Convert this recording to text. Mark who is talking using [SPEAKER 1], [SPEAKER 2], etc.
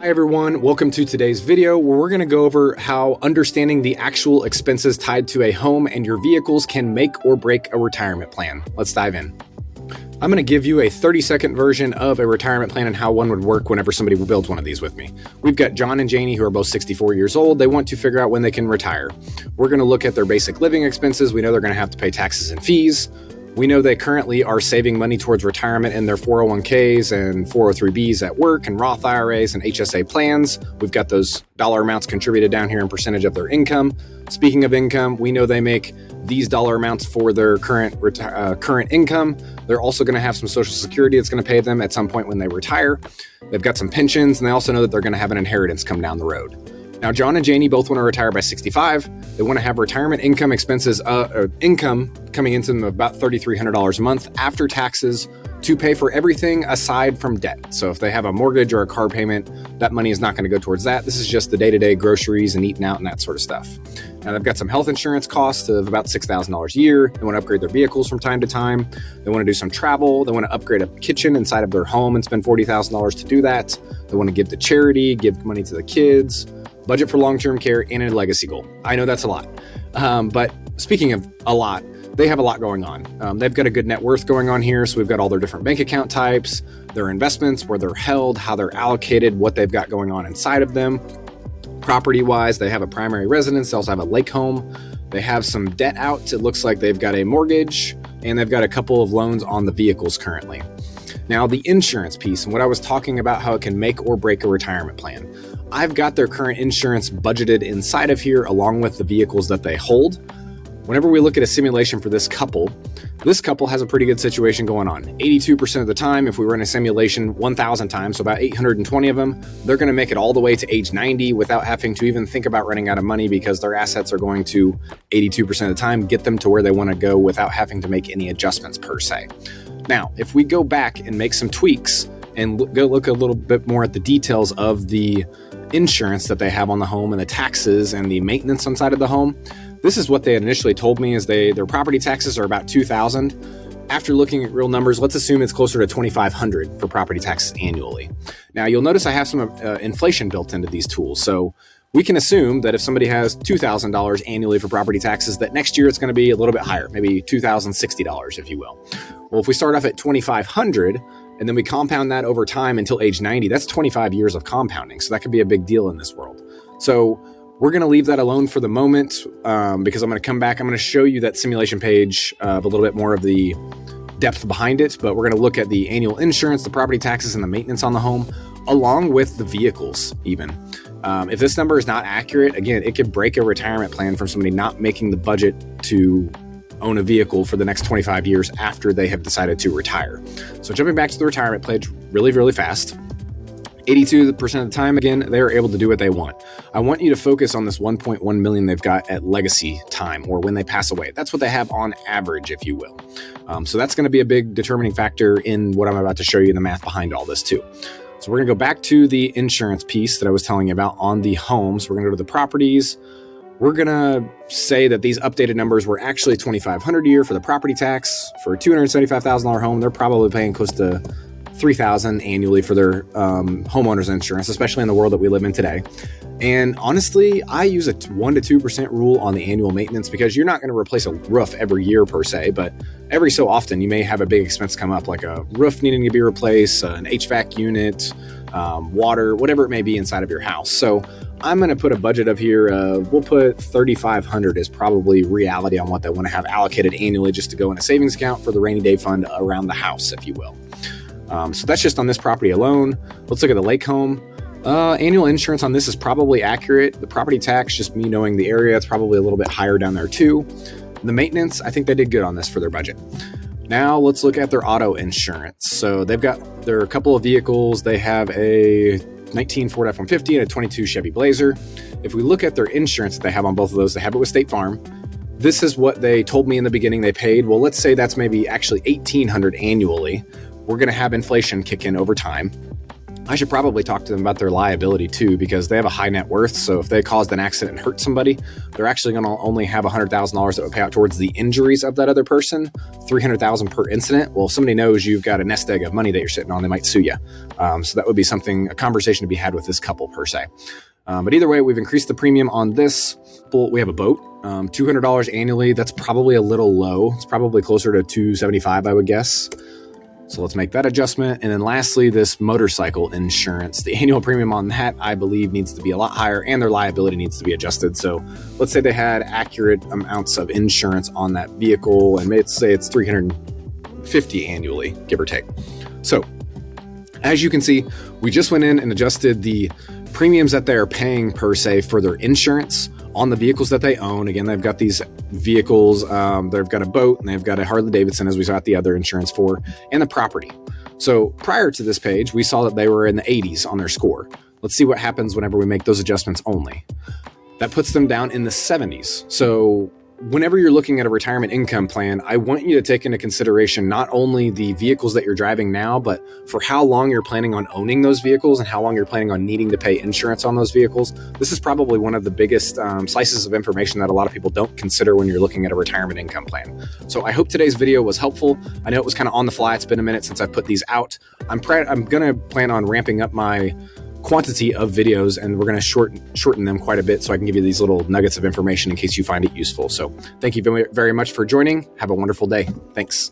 [SPEAKER 1] Hi everyone, welcome to today's video where we're going to go over how understanding the actual expenses tied to a home and your vehicles can make or break a retirement plan. Let's dive in. I'm going to give you a 30-second version of a retirement plan and how one would work whenever somebody builds one of these with me. We've got John and Janie who are both 64 years old. They want to figure out when they can retire. We're going to look at their basic living expenses. We know they're going to have to pay taxes and fees. We know they currently are saving money towards retirement in their 401ks and 403bs at work and Roth IRAs and HSA plans. We've got those dollar amounts contributed down here in percentage of their income. Speaking of income, we know they make these dollar amounts for their current income. They're also going to have some Social Security that's going to pay them at some point when they retire. They've got some pensions, and they also know that they're going to have an inheritance come down the road. Now, John and Janie both want to retire by 65. They want to have retirement income expenses, income coming into them of about $3,300 a month after taxes to pay for everything aside from debt. So if they have a mortgage or a car payment, that money is not going to go towards that. This is just the day-to-day groceries and eating out and that sort of stuff. Now, they've got some health insurance costs of about $6,000 a year. They want to upgrade their vehicles from time to time. They want to do some travel. They want to upgrade a kitchen inside of their home and spend $40,000 to do that. They want to give to charity, give money to the kids, budget for long-term care, and a legacy goal. I know that's a lot. But speaking of a lot, they have a lot going on. They've got a good net worth going on here. So we've got all their different bank account types, their investments, where they're held, how they're allocated, what they've got going on inside of them. Property-wise, they have a primary residence. They also have a lake home. They have some debt out. It looks like they've got a mortgage, and they've got a couple of loans on the vehicles currently. Now, the insurance piece, and what I was talking about, how it can make or break a retirement plan. I've got their current insurance budgeted inside of here along with the vehicles that they hold. Whenever we look at a simulation for this couple has a pretty good situation going on. 82% of the time, if we run a simulation 1,000 times, so about 820 of them, they're going to make it all the way to age 90 without having to even think about running out of money because their assets are going to 82% of the time get them to where they want to go without having to make any adjustments per se. Now, if we go back and make some tweaks and go look a little bit more at the details of the insurance that they have on the home and the taxes and the maintenance inside of the home, this is what they had initially told me is their property taxes are about $2,000. After looking at real numbers, let's assume it's closer to $2,500 for property taxes annually. Now, you'll notice I have some inflation built into these tools. So we can assume that if somebody has $2,000 annually for property taxes, that next year it's going to be a little bit higher, maybe $2,060, if you will. Well, if we start off at $2,500 and then we compound that over time until age 90, that's 25 years of compounding. So that could be a big deal in this world. So we're going to leave that alone for the moment because I'm going to come back. I'm going to show you that simulation page of a little bit more of the depth behind it, but we're going to look at the annual insurance, the property taxes, and the maintenance on the home, along with the vehicles even. If this number is not accurate, again, it could break a retirement plan from somebody not making the budget to own a vehicle for the next 25 years after they have decided to retire. So jumping back to the retirement page really, really fast. 82% of the time, again, they're able to do what they want. I want you to focus on this 1.1 million they've got at legacy time or when they pass away. That's what they have on average, if you will. So that's going to be a big determining factor in what I'm about to show you, the math behind all this too. So we're going to go back to the insurance piece that I was telling you about on the homes. We're going to go to the properties. We're going to say that these updated numbers were actually $2,500 a year for the property tax. For a $275,000 home, they're probably paying close to $3,000 annually for their homeowner's insurance, especially in the world that we live in today. And honestly, I use a 1 to 2% rule on the annual maintenance because you're not going to replace a roof every year per se, but every so often you may have a big expense come up, like a roof needing to be replaced, an HVAC unit, water, whatever it may be inside of your house. So I'm going to put a budget of here. We'll put $3,500 is probably reality on what they want to have allocated annually just to go in a savings account for the rainy day fund around the house, if you will. So that's just on this property alone. Let's look at the lake home. Annual insurance on this is probably accurate. The property tax, just me knowing the area, it's probably a little bit higher down there too. The maintenance, I think they did good on this for their budget. Now let's look at their auto insurance. So they've got their couple of vehicles. They have a 19 Ford F-150 and a 22 Chevy Blazer. If we look at their insurance that they have on both of those, they have it with State Farm. This is what they told me in the beginning they paid. Well, let's say that's maybe actually $1,800 annually. We're going to have inflation kick in over time. I should probably talk to them about their liability too, because they have a high net worth. So if they caused an accident and hurt somebody, they're actually going to only have $100,000 that would pay out towards the injuries of that other person, $300,000 per incident. Well, if somebody knows you've got a nest egg of money that you're sitting on, they might sue you. So that would be a conversation to be had with this couple per se. But either way, we've increased the premium on this. We have a boat, $200 annually. That's probably a little low. It's probably closer to $275, I would guess. So let's make that adjustment. And then lastly, this motorcycle insurance, the annual premium on that, I believe, needs to be a lot higher, and their liability needs to be adjusted. So let's say they had accurate amounts of insurance on that vehicle, and let's say it's $350 annually, give or take. So as you can see, we just went in and adjusted the premiums that they're paying per se for their insurance on the vehicles that they own. Again, they've got these vehicles, they've got a boat, and they've got a Harley Davidson, as we got the other insurance for, and the property. So prior to this page, we saw that they were in the 80s on their score. Let's see what happens whenever we make those adjustments only. That puts them down in the 70s. So whenever you're looking at a retirement income plan, I want you to take into consideration not only the vehicles that you're driving now, but for how long you're planning on owning those vehicles and how long you're planning on needing to pay insurance on those vehicles. This is probably one of the biggest slices of information that a lot of people don't consider when you're looking at a retirement income plan. So I hope today's video was helpful. I know it was kind of on the fly. It's been a minute since I put these out. I'm going to plan on ramping up my quantity of videos, and we're going to shorten them quite a bit so I can give you these little nuggets of information in case you find it useful. So thank you very much for joining. Have a wonderful day. Thanks.